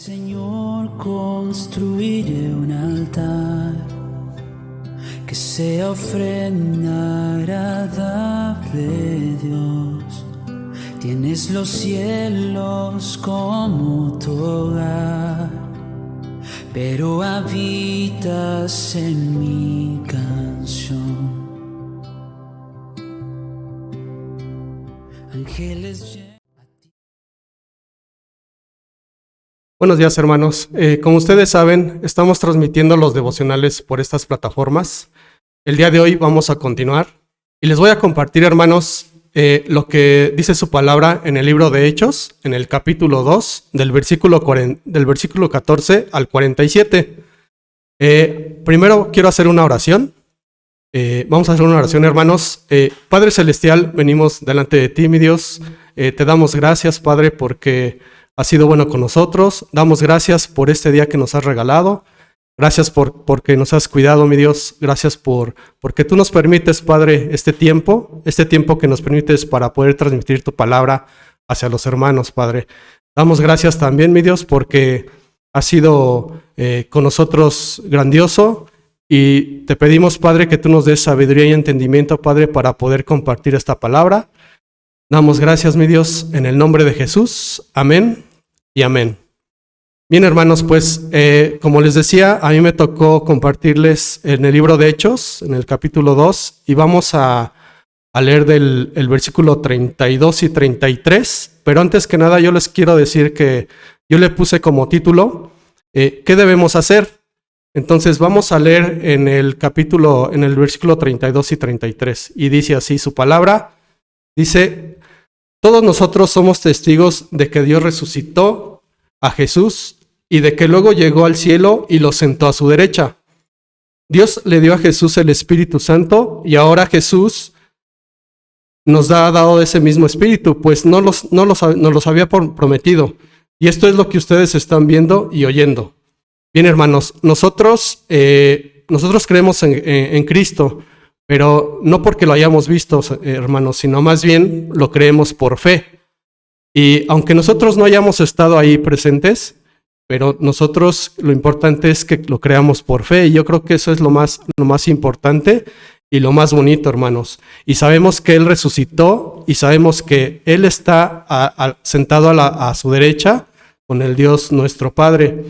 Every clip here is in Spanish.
Señor, construiré un altar que sea ofrenda agradable, Dios. Tienes los cielos como tu hogar, pero habitas en mi canción. Ángeles. Buenos días, hermanos. Como ustedes saben, estamos transmitiendo los devocionales por estas plataformas. El día de hoy vamos a continuar y les voy a compartir, hermanos, lo que dice su palabra en el libro de Hechos, en el capítulo 2, del versículo 14 al 47. Primero quiero hacer una oración. Vamos a hacer una oración, hermanos. Padre Celestial, venimos delante de ti, mi Dios. Te damos gracias, Padre, porque has sido bueno con nosotros. Damos gracias por este día que nos has regalado. Gracias porque nos has cuidado, mi Dios. Gracias porque tú nos permites, Padre, este tiempo que nos permites para poder transmitir tu palabra hacia los hermanos, Padre. Damos gracias también, mi Dios, porque has sido con nosotros grandioso. Y te pedimos, Padre, que tú nos des sabiduría y entendimiento, Padre, para poder compartir esta palabra. Damos gracias, mi Dios, en el nombre de Jesús. Amén y amén. Bien, hermanos, pues como les decía, a mí me tocó compartirles en el libro de Hechos, en el capítulo 2, y vamos a leer el versículo 32 y 33. Pero antes que nada, yo les quiero decir que yo le puse como título, ¿qué debemos hacer? Entonces vamos a leer en el versículo 32 y 33, y dice así su palabra. Dice: todos nosotros somos testigos de que Dios resucitó a Jesús y de que luego llegó al cielo y lo sentó a su derecha. Dios le dio a Jesús el Espíritu Santo y ahora Jesús nos ha dado ese mismo Espíritu, pues nos los había prometido. Y esto es lo que ustedes están viendo y oyendo. Bien, hermanos, nosotros creemos en Cristo, pero no porque lo hayamos visto, hermanos, sino más bien lo creemos por fe. Y aunque nosotros no hayamos estado ahí presentes, pero nosotros lo importante es que lo creamos por fe. Y yo creo que eso es lo más importante y lo más bonito, hermanos. Y sabemos que Él resucitó y sabemos que Él está sentado a su derecha con el Dios nuestro Padre.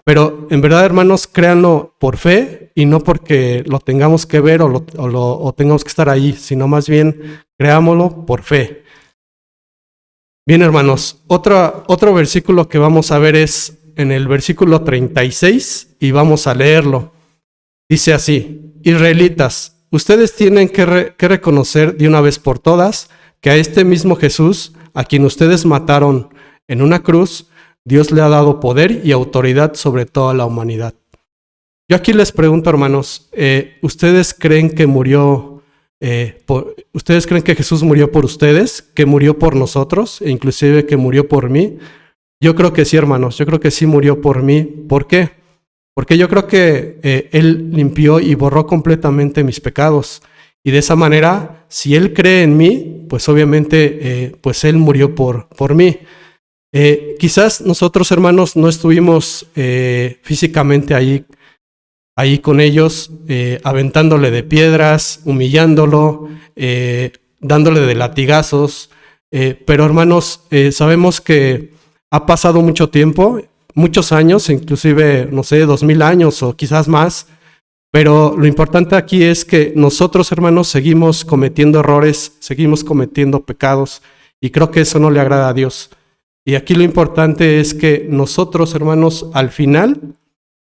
Pero en verdad, hermanos, créanlo por fe y no porque lo tengamos que ver o tengamos que estar ahí, sino más bien creámoslo por fe. Bien, hermanos, otro versículo que vamos a ver es en el versículo 36 y vamos a leerlo. Dice así: israelitas, ustedes tienen que reconocer de una vez por todas que a este mismo Jesús, a quien ustedes mataron en una cruz, Dios le ha dado poder y autoridad sobre toda la humanidad. Yo aquí les pregunto, hermanos, ¿ustedes creen que ¿ustedes creen que Jesús murió por ustedes? ¿Que murió por nosotros? E inclusive que murió por mí. Yo creo que sí, hermanos. Yo creo que sí murió por mí. ¿Por qué? Porque yo creo que Él limpió y borró completamente mis pecados. Y de esa manera, si Él cree en mí, pues obviamente, pues Él murió por mí. Quizás nosotros, hermanos, no estuvimos físicamente ahí con ellos, aventándole de piedras, humillándolo, dándole de latigazos, pero hermanos, sabemos que ha pasado mucho tiempo, muchos años, inclusive, 2000 años o quizás más, pero lo importante aquí es que nosotros, hermanos, seguimos cometiendo errores, seguimos cometiendo pecados, y creo que eso no le agrada a Dios. Y aquí lo importante es que nosotros, hermanos, al final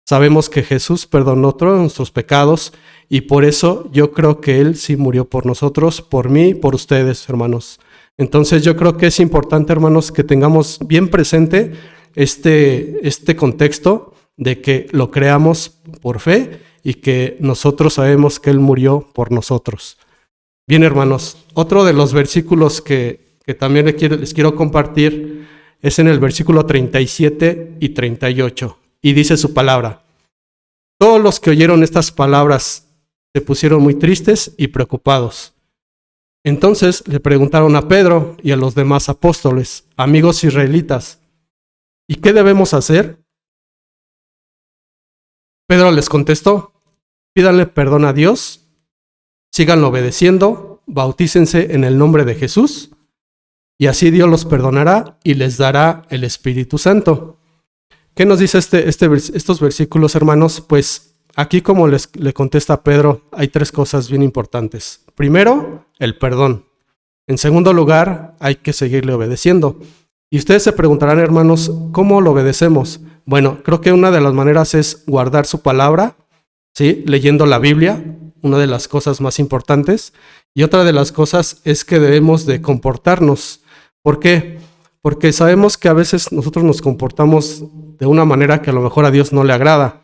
sabemos que Jesús perdonó todos nuestros pecados y por eso yo creo que Él sí murió por nosotros, por mí y por ustedes, hermanos. Entonces yo creo que es importante, hermanos, que tengamos bien presente este contexto de que lo creamos por fe y que nosotros sabemos que Él murió por nosotros. Bien, hermanos, otro de los versículos que también les quiero compartir es en el versículo 37 y 38, y dice su palabra: todos los que oyeron estas palabras se pusieron muy tristes y preocupados. Entonces le preguntaron a Pedro y a los demás apóstoles: amigos israelitas, ¿Y qué debemos hacer? Pedro les contestó, pídanle perdón a Dios, síganlo obedeciendo, bautícense en el nombre de Jesús, y así Dios los perdonará y les dará el Espíritu Santo. ¿Qué nos dice estos versículos, hermanos? Pues aquí, como le contesta Pedro, hay tres cosas bien importantes. Primero, el perdón. En segundo lugar, hay que seguirle obedeciendo. Y ustedes se preguntarán, hermanos, ¿cómo lo obedecemos? Bueno, creo que una de las maneras es guardar su palabra, ¿sí? Leyendo la Biblia, una de las cosas más importantes. Y otra de las cosas es que debemos de comportarnos. ¿Por qué? Porque sabemos que a veces nosotros nos comportamos de una manera que a lo mejor a Dios no le agrada.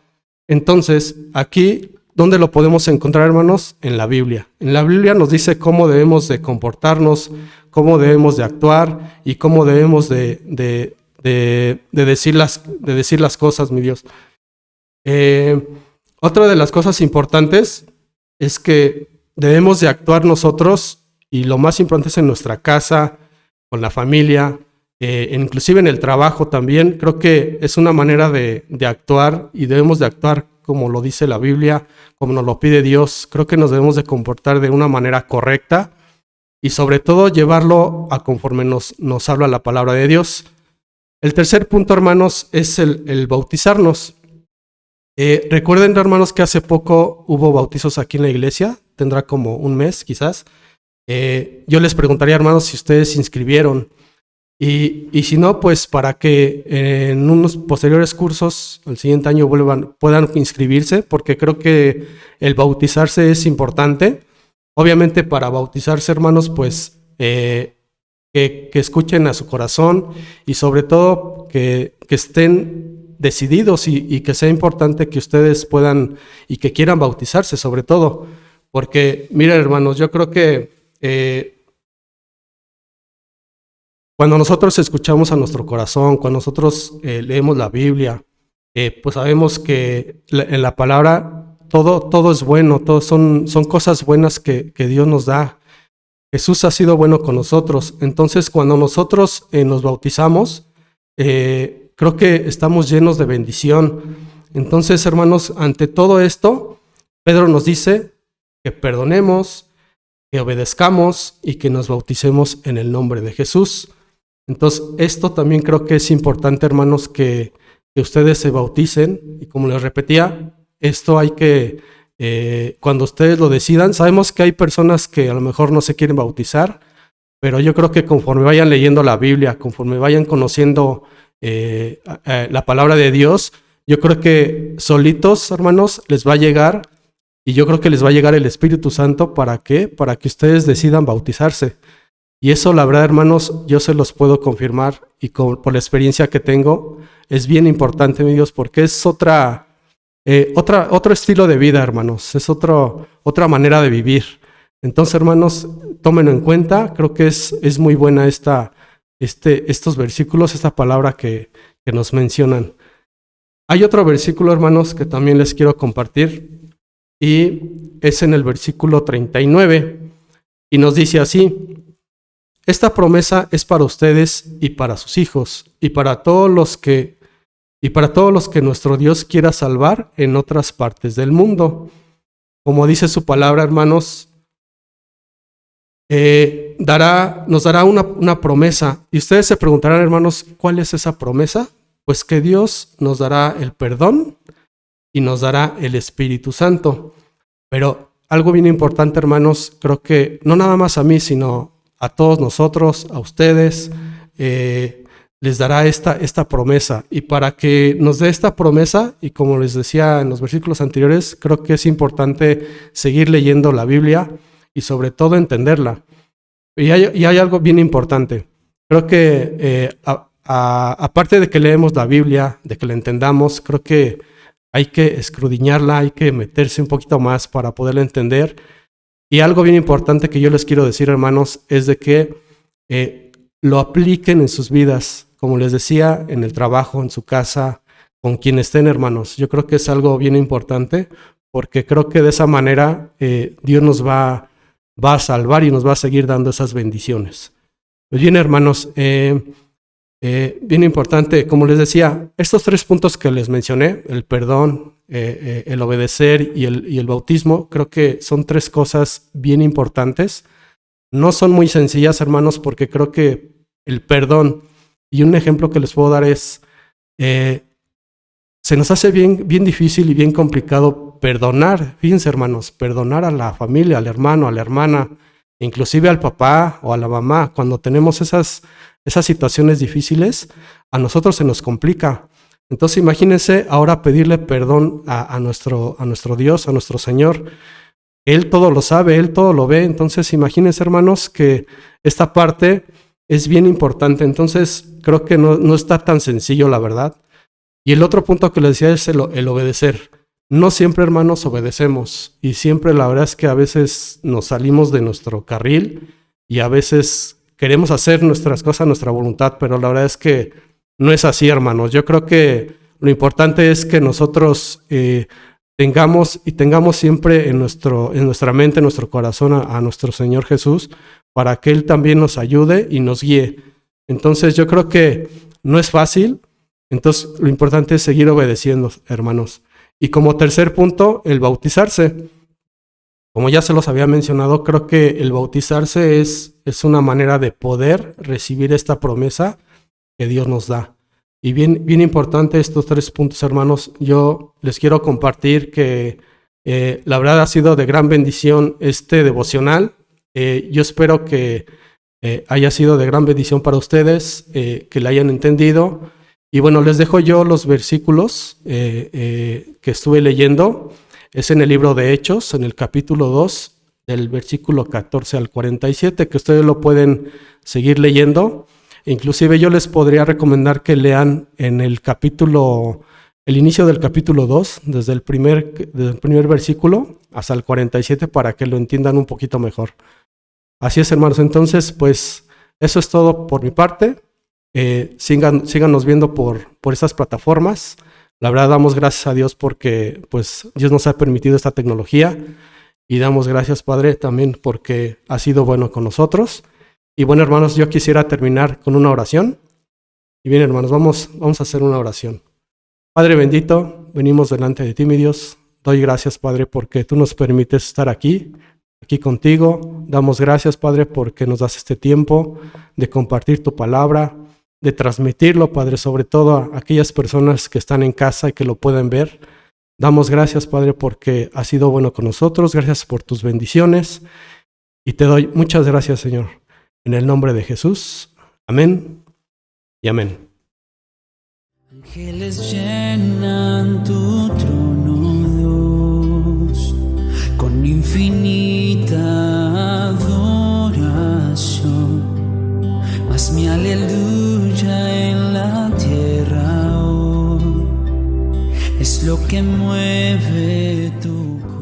Entonces, aquí, ¿dónde lo podemos encontrar, hermanos? En la Biblia. En la Biblia nos dice cómo debemos de comportarnos, cómo debemos de actuar y cómo debemos de decir las cosas, mi Dios. Otra de las cosas importantes es que debemos de actuar nosotros, y lo más importante es en nuestra casa, con la familia, inclusive en el trabajo también. Creo que es una manera de actuar, y debemos de actuar como lo dice la Biblia, como nos lo pide Dios. Creo que nos debemos de comportar de una manera correcta y sobre todo llevarlo a conforme nos habla la palabra de Dios. El tercer punto, hermanos, es el bautizarnos. Recuerden, hermanos, que hace poco hubo bautizos aquí en la iglesia, tendrá como un mes quizás. Yo les preguntaría, hermanos, si ustedes se inscribieron. Y si no, pues para que en unos posteriores cursos, el siguiente año puedan inscribirse, porque creo que el bautizarse es importante. Obviamente para bautizarse, hermanos, pues que escuchen a su corazón y sobre todo que estén decididos y que sea importante que ustedes puedan y que quieran bautizarse sobre todo. Porque, miren, hermanos, yo creo que cuando nosotros escuchamos a nuestro corazón, cuando nosotros leemos la Biblia, pues sabemos que en la palabra todo es bueno, son cosas buenas que Dios nos da. Jesús ha sido bueno con nosotros. Entonces, cuando nosotros nos bautizamos, creo que estamos llenos de bendición. Entonces, hermanos, ante todo esto, Pedro nos dice que perdonemos, que obedezcamos y que nos bauticemos en el nombre de Jesús. Entonces, esto también creo que es importante, hermanos, que ustedes se bauticen. Y como les repetía, esto hay que, cuando ustedes lo decidan, sabemos que hay personas que a lo mejor no se quieren bautizar, pero yo creo que conforme vayan leyendo la Biblia, conforme vayan conociendo la palabra de Dios, yo creo que solitos, hermanos, les va a llegar, y yo creo que les va a llegar el Espíritu Santo. ¿Para qué? Para que ustedes decidan bautizarse. Y eso, la verdad, hermanos, yo se los puedo confirmar, y por la experiencia que tengo, es bien importante, mi Dios, porque es otro estilo de vida, hermanos, es otra manera de vivir. Entonces, hermanos, tómenlo en cuenta. Creo que es muy buena estos versículos, esta palabra que nos mencionan. Hay otro versículo, hermanos, que también les quiero compartir, y es en el versículo 39, y nos dice así: esta promesa es para ustedes y para sus hijos, y para todos los que nuestro Dios quiera salvar en otras partes del mundo. Como dice su palabra, hermanos, nos dará una promesa. Y ustedes se preguntarán, hermanos, ¿cuál es esa promesa? Pues que Dios nos dará el perdón y nos dará el Espíritu Santo. Pero algo bien importante, hermanos, creo que no nada más a mí, sino a todos nosotros, a ustedes, les dará esta promesa. Y para que nos dé esta promesa, y como les decía en los versículos anteriores, creo que es importante seguir leyendo la Biblia y sobre todo entenderla. Y hay algo bien importante. Creo que aparte de que leemos la Biblia, de que la entendamos, creo que hay que escudriñarla, hay que meterse un poquito más para poderla entender. Y algo bien importante que yo les quiero decir, hermanos, es de que lo apliquen en sus vidas, como les decía, en el trabajo, en su casa, con quien estén, hermanos. Yo creo que es algo bien importante, porque creo que de esa manera Dios nos va a salvar y nos va a seguir dando esas bendiciones. Pues bien, hermanos, Bien importante, como les decía, estos 3 puntos que les mencioné, el perdón, el obedecer y el bautismo, creo que son 3 cosas bien importantes. No son muy sencillas, hermanos, porque creo que el perdón, y un ejemplo que les puedo dar es, se nos hace bien difícil y bien complicado perdonar. Fíjense, hermanos, perdonar a la familia, al hermano, a la hermana, inclusive al papá o a la mamá. Cuando tenemos esas situaciones difíciles, a nosotros se nos complica. Entonces imagínense ahora pedirle perdón a nuestro Dios, a nuestro Señor. Él todo lo sabe, Él todo lo ve. Entonces imagínense, hermanos, que esta parte es bien importante. Entonces creo que no está tan sencillo, la verdad. Y el otro punto que les decía es el obedecer. No siempre, hermanos, obedecemos. Y siempre la verdad es que a veces nos salimos de nuestro carril y a veces queremos hacer nuestras cosas, nuestra voluntad, pero la verdad es que no es así, hermanos. Yo creo que lo importante es que nosotros tengamos siempre en nuestra mente, en nuestro corazón a nuestro Señor Jesús, para que Él también nos ayude y nos guíe. Entonces yo creo que no es fácil, entonces lo importante es seguir obedeciendo, hermanos. Y como tercer punto, el bautizarse. Como ya se los había mencionado, creo que el bautizarse es una manera de poder recibir esta promesa que Dios nos da. Y bien importante estos 3 puntos, hermanos. Yo les quiero compartir que la verdad ha sido de gran bendición este devocional. Yo espero que haya sido de gran bendición para ustedes, que la hayan entendido. Y bueno, les dejo yo los versículos que estuve leyendo. Es en el libro de Hechos, en el capítulo 2, del versículo 14 al 47, que ustedes lo pueden seguir leyendo. Inclusive yo les podría recomendar que lean en el inicio del capítulo 2, desde el primer versículo hasta el 47, para que lo entiendan un poquito mejor. Así es, hermanos. Entonces, pues eso es todo por mi parte. Síganos viendo por estas plataformas. La verdad damos gracias a Dios porque pues Dios nos ha permitido esta tecnología y damos gracias, Padre, también porque ha sido bueno con nosotros. Y bueno, hermanos, yo quisiera terminar con una oración. Y bien, hermanos, vamos a hacer una oración. Padre bendito, venimos delante de ti, mi Dios. Doy gracias, Padre, porque tú nos permites estar aquí contigo. Damos gracias, Padre, porque nos das este tiempo de compartir tu palabra, de transmitirlo, Padre, sobre todo a aquellas personas que están en casa y que lo pueden ver. Damos gracias, Padre, porque has sido bueno con nosotros. Gracias por tus bendiciones. Y te doy muchas gracias, Señor. En el nombre de Jesús. Amén y amén. Ángeles llenan tu trono, Dios, con infinita adoración. Mas mi aleluya en la tierra hoy es lo que mueve tu corazón.